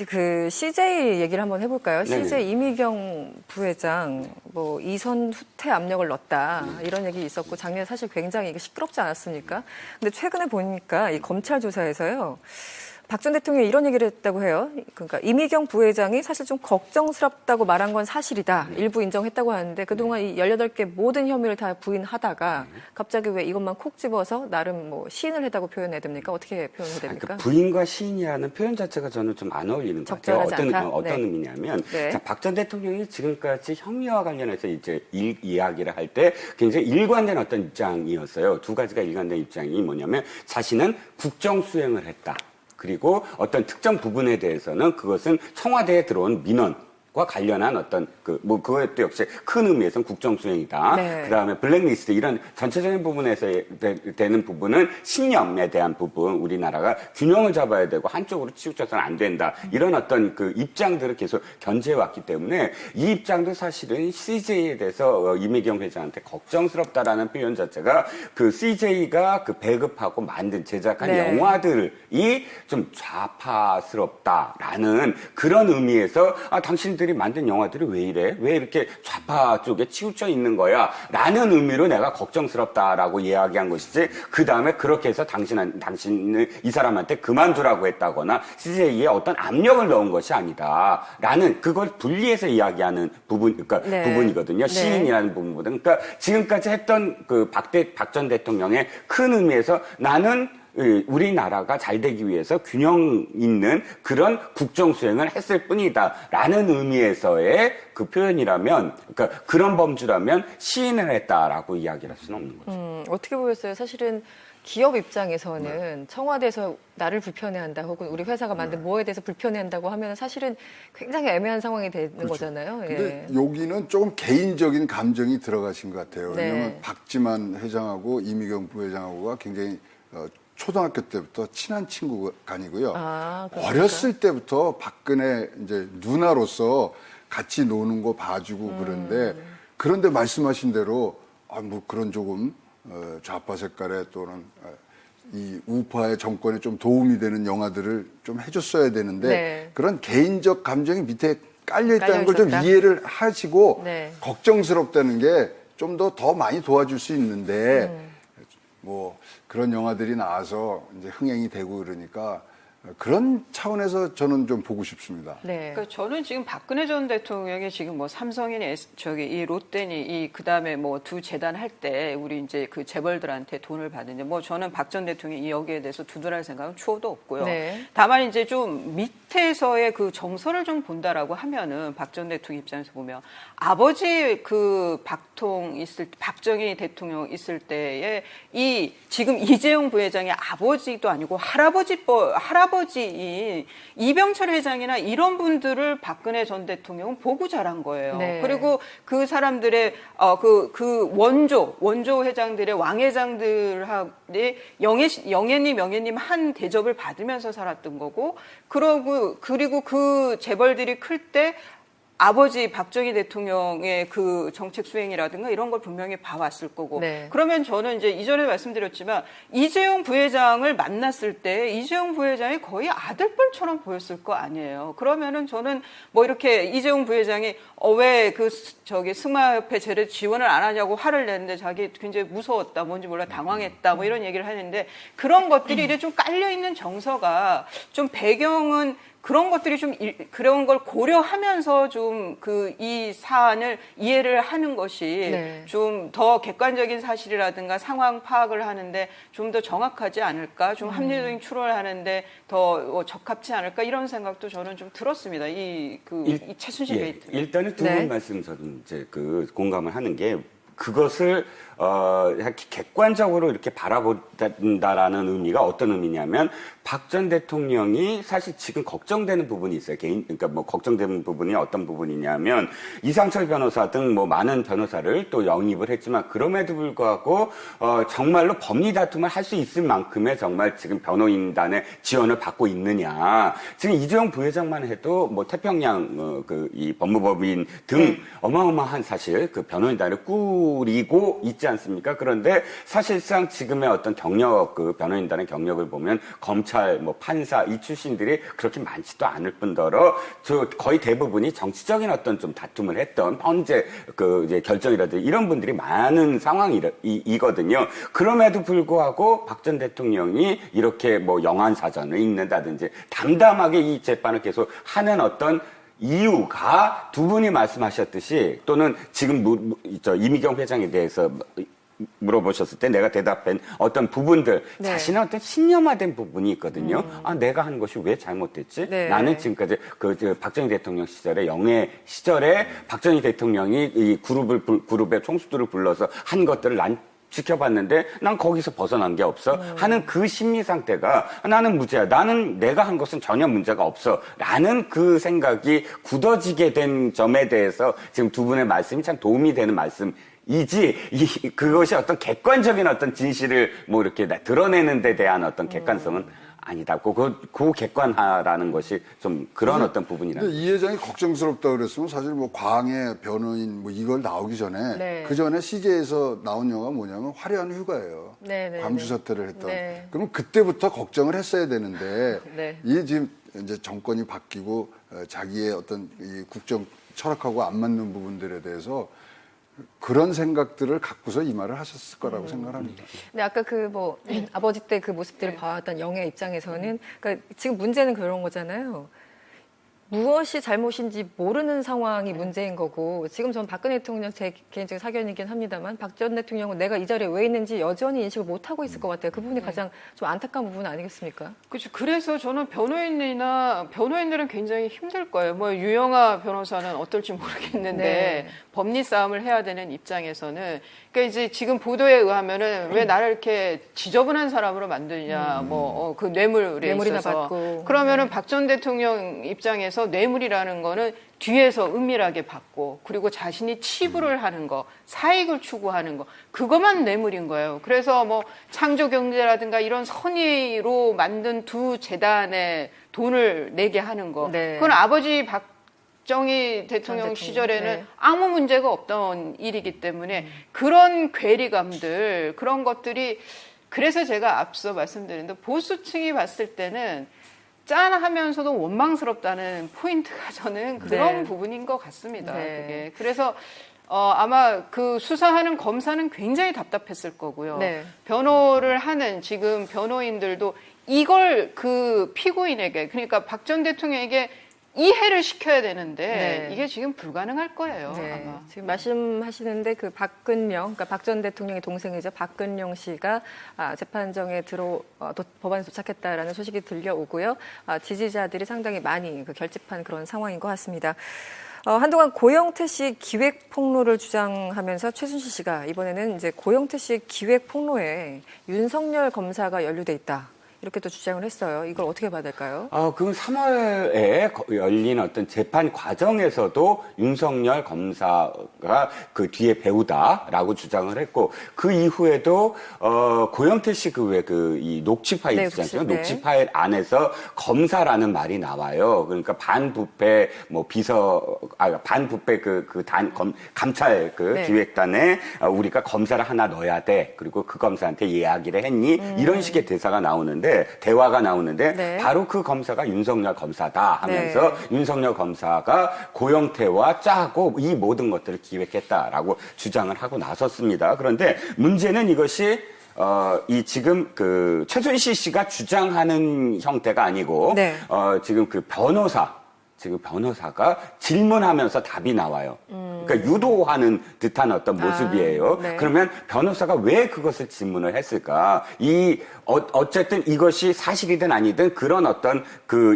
그 CJ 얘기를 한번 해볼까요? 네네. CJ 이미경 부회장 뭐 이선 후퇴 압력을 넣었다 이런 얘기 있었고 작년에 사실 굉장히 이게 시끄럽지 않았습니까? 근데 최근에 보니까 이 검찰 조사에서요. 박 전 대통령이 이런 얘기를 했다고 해요. 그러니까 이미경 부회장이 사실 좀 걱정스럽다고 말한 건 사실이다. 일부 인정했다고 하는데 그동안 이 18개 모든 혐의를 다 부인하다가 갑자기 왜 이것만 콕 집어서 나름 뭐 시인을 했다고 표현해야 됩니까? 어떻게 표현해야 됩니까? 그러니까 부인과 시인이라는 표현 자체가 저는 좀 안 어울리는 것 같아요. 어떤 의미냐면 네. 박 전 대통령이 지금까지 혐의와 관련해서 이제 이야기를 할 때 굉장히 일관된 어떤 입장이었어요. 두 가지가 일관된 입장이 뭐냐면 자신은 국정 수행을 했다. 그리고 어떤 특정 부분에 대해서는 그것은 청와대에 들어온 민원과 관련한 어떤 그것도 역시 큰 의미에서는 국정수행이다. 네. 그 다음에 블랙리스트 이런 전체적인 부분에서 되는 부분은 신념에 대한 부분 우리나라가 균형을 잡아야 되고 한쪽으로 치우쳐서는 안 된다. 이런 어떤 그 입장들을 계속 견제해왔기 때문에 이 입장도 사실은 CJ에 대해서 이미경 회장한테 걱정스럽다라는 표현 자체가 그 CJ가 그 배급하고 만든 제작한 네. 영화들이 좀 좌파스럽다라는 그런 의미에서 당신들이 만든 영화들이 왜 이래? 왜 이렇게 좌파 쪽에 치우쳐 있는 거야? 라는 의미로 내가 걱정스럽다라고 이야기한 것이지 그 다음에 그렇게 해서 당신을 이 사람한테 그만두라고 했다거나 CJ에 어떤 압력을 넣은 것이 아니다. 라는 그걸 분리해서 이야기하는 부분이거든요. 네. 시인이라는 부분보다. 그러니까 지금까지 했던 그 박 전 대통령의 큰 의미에서 나는 우리나라가 잘 되기 위해서 균형 있는 그런 국정 수행을 했을 뿐이다라는 의미에서의 그 표현이라면, 그러니까 그런 범주라면 시인을 했다라고 이야기할 수는 없는 거죠. 어떻게 보였어요? 사실은 기업 입장에서는 청와대에서 나를 불편해한다 혹은 우리 회사가 만든 뭐에 대해서 불편해한다고 하면 사실은 굉장히 애매한 상황이 되는 거잖아요. 근데 여기는 조금 개인적인 감정이 들어가신 것 같아요. 왜냐하면 박지만 회장하고 이미경 부회장하고가 굉장히 초등학교 때부터 친한 친구간이고요. 어렸을 때부터 박근혜 이제 누나로서 같이 노는 거 봐주고 그런데 말씀하신 대로 뭐 그런 조금 좌파 색깔의 또는 이 우파의 정권에 좀 도움이 되는 영화들을 좀 해줬어야 되는데 그런 개인적 감정이 밑에 깔려 있다는 걸 좀 이해를 하시고 걱정스럽다는 게 좀 더 많이 도와줄 수 있는데 뭐 그런 영화들이 나와서 이제 흥행이 되고 그러니까 그런 차원에서 저는 좀 보고 싶습니다. 네. 그러니까 저는 지금 박근혜 전 대통령이 지금 뭐 삼성이니 이 롯데니 그다음에 뭐 두 재단 할 때 우리 이제 그 재벌들한테 돈을 받는데 뭐 저는 박 전 대통령이 여기에 대해서 두둔할 생각은 추호도 없고요. 다만 이제 좀 밑에서의 그 정서를 좀 본다라고 하면은 박 전 대통령 입장에서 보면 아버지 그 박정희 대통령 있을 때에 이 지금 이재용 부회장의 아버지도 아니고 할아버지인 이병철 회장이나 이런 분들을 박근혜 전 대통령은 보고 자란 거예요. 그리고 그 사람들의 그 원조 회장들의 왕회장들의 영애님 한 대접을 받으면서 살았던 거고 그리고 그 재벌들이 클 때 아버지 박정희 대통령의 그 정책 수행이라든가 이런 걸 분명히 봐왔을 거고 그러면 저는 이제 이전에 말씀드렸지만 이재용 부회장을 만났을 때 이재용 부회장이 거의 아들뻘처럼 보였을 거 아니에요. 그러면은 저는 뭐 이렇게 이재용 부회장이 왜 승마협회 재래 지원을 안 하냐고 화를 내는데 자기 굉장히 무서웠다, 뭔지 몰라 당황했다, 뭐 이런 얘기를 하는데 그런 것들이 이제 좀 깔려 있는 정서가 좀 배경은 그런 것들이 좀 그런 걸 고려하면서 좀 이 사안을 이해를 하는 것이 좀 더 객관적인 사실이라든가 상황 파악을 하는데 좀 더 정확하지 않을까, 좀 합리적인 추론을 하는데 더 적합치 않을까 이런 생각도 저는 좀 들었습니다. 이 최순실 게이트. 일단은 두 분 말씀 저는 이제 공감을 하는 게 그것을 객관적으로 이렇게 바라본다라는 의미가 어떤 의미냐면 박 전 대통령이 사실 지금 걱정되는 부분이 있어요. 그러니까 뭐 걱정되는 부분이 어떤 부분이냐면 이상철 변호사 등 뭐 많은 변호사를 또 영입을 했지만 그럼에도 불구하고 정말로 법리 다툼을 할 수 있을 만큼의 정말 지금 변호인단의 지원을 받고 있느냐. 지금 이재용 부회장만 해도 뭐 태평양 이 법무법인 등 어마어마한 사실 그 변호인단을 찌푸리고 있지 않습니까? 그런데 사실상 지금의 어떤 경력, 그 변호인단의 경력을 보면 검찰, 뭐 판사 이 출신들이 그렇게 많지도 않을 뿐더러 거의 대부분이 정치적인 어떤 좀 다툼을 했던 헌재 그 이제 결정이라든지 이런 분들이 많은 상황이거든요. 그럼에도 불구하고 박 전 대통령이 이렇게 뭐 영안 사전을 읽는다든지 담담하게 이 재판을 계속 하는 어떤 이유가 두 분이 말씀하셨듯이 또는 지금 이미경 회장에 대해서 물어보셨을 때 내가 대답한 어떤 부분들 네. 자신의 어떤 신념화된 부분이 있거든요. 아, 내가 한 것이 왜 잘못됐지? 네. 나는 지금까지 박정희 대통령 시절에 영예 시절에 박정희 대통령이 이 그룹의 총수들을 불러서 한 것들을 난 지켜봤는데 난 거기서 벗어난 게 없어 하는 그 심리 상태가 나는 무죄야. 나는 내가 한 것은 전혀 문제가 없어. 라는 그 생각이 굳어지게 된 점에 대해서 지금 두 분의 말씀이 참 도움이 되는 말씀이지 그것이 어떤 객관적인 어떤 진실을 뭐 이렇게 드러내는 데 대한 어떤 객관성은 아니다. 그 객관화라는 것이 좀 그런 어떤 부분이라는. 근데 이 회장이 걱정스럽다 그랬으면 사실 뭐 광해 변호인 뭐 이걸 나오기 전에 네. 그 전에 CJ에서 나온 영화가 뭐냐면 화려한 휴가예요. 네, 네, 광주 네. 사태를 했던. 네. 그럼 그때부터 걱정을 했어야 되는데 네. 이 지금 이제 정권이 바뀌고 자기의 어떤 이 국정 철학하고 안 맞는 부분들에 대해서 그런 생각들을 갖고서 이 말을 하셨을 거라고 생각합니다. 근데 아까 그 뭐 아버지 때 그 모습들을 봐왔던 영예 입장에서는 그러니까 지금 문제는 그런 거잖아요. 무엇이 잘못인지 모르는 상황이 문제인 거고 지금 전 박근혜 대통령 제 개인적인 사견이긴 합니다만 박 전 대통령은 내가 이 자리에 왜 있는지 여전히 인식을 못하고 있을 것 같아요. 그 부분이 가장 좀 안타까운 부분 아니겠습니까? 그렇죠. 그래서 저는 변호인들은 굉장히 힘들 거예요. 뭐 유영아 변호사는 어떨지 모르겠는데 네. 법리 싸움을 해야 되는 입장에서는 그러니까 이제 지금 보도에 의하면은 왜 나를 이렇게 지저분한 사람으로 만드냐 그 뇌물에 뇌물이나 있어서 받고. 그러면은 박 전 대통령 입장에서 뇌물이라는 거는 뒤에서 은밀하게 받고 그리고 자신이 치부를 하는 거, 사익을 추구하는 거 그것만 뇌물인 거예요. 그래서 뭐 창조경제라든가 이런 선의로 만든 두 재단에 돈을 내게 하는 거 네. 그건 아버지 박정희 대통령 시절에는 네. 아무 문제가 없던 일이기 때문에 그런 괴리감들 그런 것들이 그래서 제가 앞서 말씀드렸는데 보수층이 봤을 때는 짠하면서도 원망스럽다는 포인트가 저는 그런 네. 부분인 것 같습니다. 네. 그게. 그래서 아마 그 수사하는 검사는 굉장히 답답했을 거고요. 네. 변호를 하는 지금 변호인들도 이걸 그 피고인에게 그러니까 박 전 대통령에게 이해를 시켜야 되는데 네. 이게 지금 불가능할 거예요. 네. 아마. 지금 말씀하시는데 그 박근영, 그러니까 박 전 대통령의 동생이죠. 박근영 씨가 재판정에 법안에 도착했다라는 소식이 들려오고요. 지지자들이 상당히 많이 그 결집한 그런 상황인 것 같습니다. 한동안 고영태 씨 기획 폭로를 주장하면서 최순실 씨가 이번에는 이제 고영태 씨의 기획 폭로에 윤석열 검사가 연루돼 있다. 이렇게 또 주장을 했어요. 이걸 어떻게 봐야 될까요? 그럼 3월에 열린 어떤 재판 과정에서도 윤석열 검사가 그 뒤에 배우다라고 주장을 했고 그 이후에도 고영태 씨 이 녹취 파일 네, 있지 않습니까? 네. 녹취 파일 안에서 검사라는 말이 나와요. 그러니까 반부패 뭐 반부패 감찰 네. 기획단에 우리가 검사를 하나 넣어야 돼. 그리고 그 검사한테 이야기를 했니? 이런 식의 대화가 나오는데 네. 바로 그 검사가 윤석열 검사다 하면서 네. 윤석열 검사가 고영태와 짜고 이 모든 것들을 기획했다라고 주장을 하고 나섰습니다. 그런데 문제는 이것이 지금 그 최순실 씨가 주장하는 형태가 아니고 네. 지금 변호사가 질문하면서 답이 나와요. 그러니까 유도하는 듯한 어떤 모습이에요. 네. 그러면 변호사가 왜 그것을 질문을 했을까? 어쨌든 이것이 사실이든 아니든 그런 어떤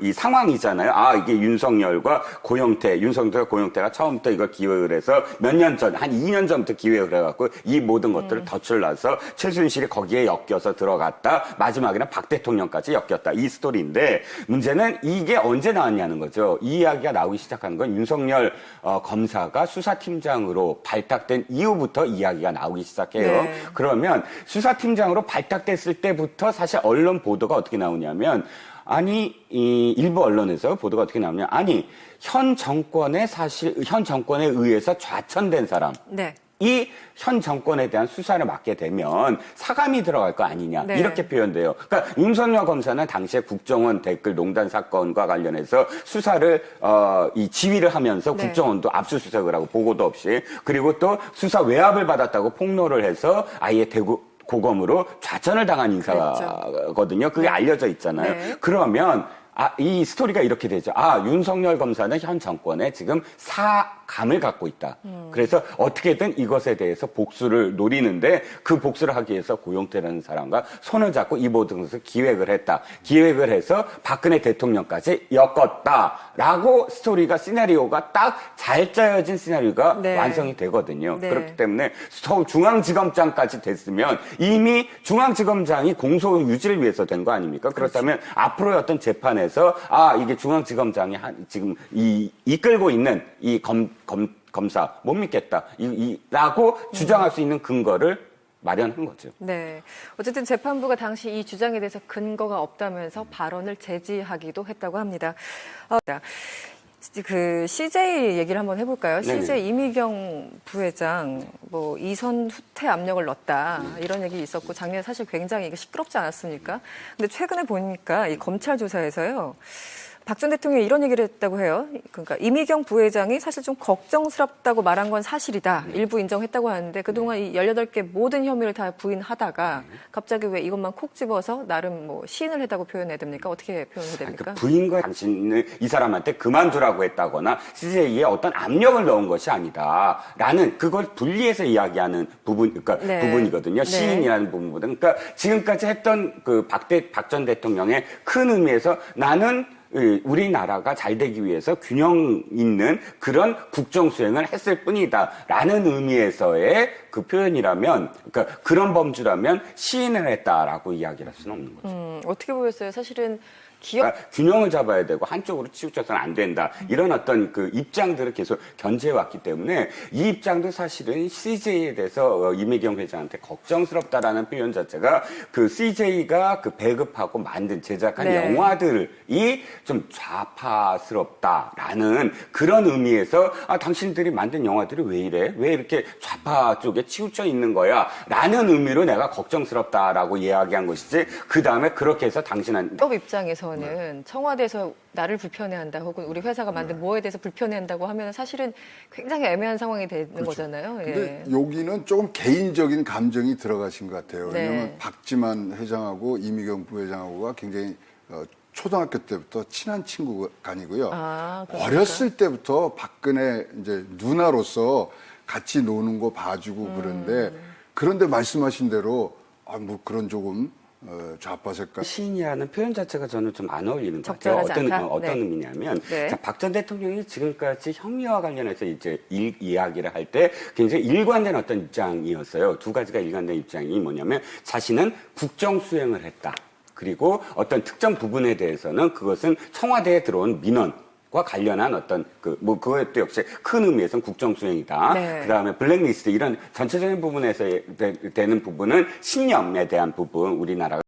이 상황이잖아요. 이게 윤석열과 고영태가 처음부터 이걸 기획을 해서 몇 년 전, 한 2년 전부터 기획을 해갖고 이 모든 것들을 덫을 놔서 최순실이 거기에 엮여서 들어갔다. 마지막에는 박 대통령까지 엮였다. 이 스토리인데 문제는 이게 언제 나왔냐는 거죠. 이 이야기가 나오기 시작하는 건 윤석열 검사가 수사팀장으로 발탁된 이후부터 이야기가 나오기 시작해요. 네. 그러면 수사팀장으로 발탁됐을 때부터 사실 언론 보도가 어떻게 나오냐면 일부 언론에서 보도가 어떻게 나오냐. 현 정권에 의해서 좌천된 사람. 네. 이 현 정권에 대한 수사를 맡게 되면 사감이 들어갈 거 아니냐 네. 이렇게 표현돼요. 그러니까 윤석열 검사는 당시에 국정원 댓글 농단 사건과 관련해서 수사를 이 지휘를 하면서 네. 국정원도 압수수색을 하고 보고도 없이 그리고 또 수사 외압을 받았다고 폭로를 해서 아예 고검으로 좌천을 당한 인사거든요. 그게 네. 알려져 있잖아요. 네. 그러면 이 스토리가 이렇게 되죠. 윤석열 검사는 현 정권에 지금 사감을 갖고 있다. 그래서 어떻게든 이것에 대해서 복수를 노리는데 그 복수를 하기 위해서 고용태라는 사람과 손을 잡고 이 모든 것을 기획을 했다. 기획을 해서 박근혜 대통령까지 엮었다라고 스토리가 시나리오가 딱 잘 짜여진 시나리오가 네. 완성이 되거든요. 네. 그렇기 때문에 서울중앙지검장까지 됐으면 이미 중앙지검장이 공소 유지를 위해서 된 거 아닙니까? 그렇다면 앞으로의 어떤 재판에서 이게 중앙지검장이 지금 이끌고 있는 이 검사 못 믿겠다. 라고 주장할 수 있는 근거를 마련한 거죠. 네. 어쨌든 재판부가 당시 이 주장에 대해서 근거가 없다면서 발언을 제지하기도 했다고 합니다. 그 CJ 얘기를 한번 해볼까요? 네네. CJ 이미경 부회장 뭐 이선 후퇴 압력을 넣었다 이런 얘기 있었고 작년에 사실 굉장히 이게 시끄럽지 않았습니까? 근데 최근에 보니까 이 검찰 조사에서요. 박 전 대통령이 이런 얘기를 했다고 해요. 그러니까 이미경 부회장이 사실 좀 걱정스럽다고 말한 건 사실이다. 일부 인정했다고 하는데 그동안 이 18개 모든 혐의를 다 부인하다가 갑자기 왜 이것만 콕 집어서 나름 뭐 시인을 했다고 표현해야 됩니까? 어떻게 표현해야 됩니까? 부인과 당신을 이 사람한테 그만두라고 했다거나 CJ에 어떤 압력을 넣은 것이 아니다라는 그걸 분리해서 이야기하는 그러니까 네. 부분이거든요. 네. 시인이라는 부분보다. 그러니까 지금까지 했던 그 박 전 대통령의 큰 의미에서 나는 우리나라가 잘 되기 위해서 균형 있는 그런 국정 수행을 했을 뿐이다라는 의미에서의 그 표현이라면, 그러니까 그런 범주라면 시인을 했다라고 이야기할 수는 없는 거죠. 어떻게 보였어요? 사실은 그러니까 균형을 잡아야 되고 한쪽으로 치우쳐서는 안 된다. 이런 어떤 그 입장들을 계속 견제해왔기 때문에 이 입장도 사실은 CJ에 대해서 이미경 회장한테 걱정스럽다라는 표현 자체가 그 CJ가 그 배급하고 만든 제작한 네. 영화들이 좀 좌파스럽다라는 그런 의미에서 당신들이 만든 영화들이 왜 이래? 왜 이렇게 좌파 쪽에 치우쳐 있는 거야? 라는 의미로 내가 걱정스럽다라고 이야기한 것이지 그 다음에 그렇게 해서 당신한테 업 입장에서는 청와대에서 나를 불편해한다 혹은 우리 회사가 만든 뭐에 대해서 불편해한다고 하면 사실은 굉장히 애매한 상황이 되는 거잖아요. 예. 근데 여기는 조금 개인적인 감정이 들어가신 것 같아요. 네. 왜냐하면 박지만 회장하고 이미경 부회장하고가 굉장히 초등학교 때부터 친한 친구간이고요. 그렇습니까? 어렸을 때부터 박근혜 이제 누나로서 같이 노는 거 봐주고 그런데 말씀하신 대로 뭐 그런 조금 좌파 색깔. 시인이라는 표현 자체가 저는 좀 안 어울리는 것 같아요. 적절하지 않다? 어떤 네. 의미냐면, 네. 박 전 대통령이 지금까지 혐의와 관련해서 이제 이야기를 할 때 굉장히 일관된 어떤 입장이었어요. 두 가지가 일관된 입장이 뭐냐면, 자신은 국정 수행을 했다. 그리고 어떤 특정 부분에 대해서는 그것은 청와대에 들어온 민원과 관련한 어떤 그것도 역시 큰 의미에서는 국정수행이다. 네. 그 다음에 블랙리스트 이런 전체적인 부분에서 되는 부분은 신념에 대한 부분 우리나라가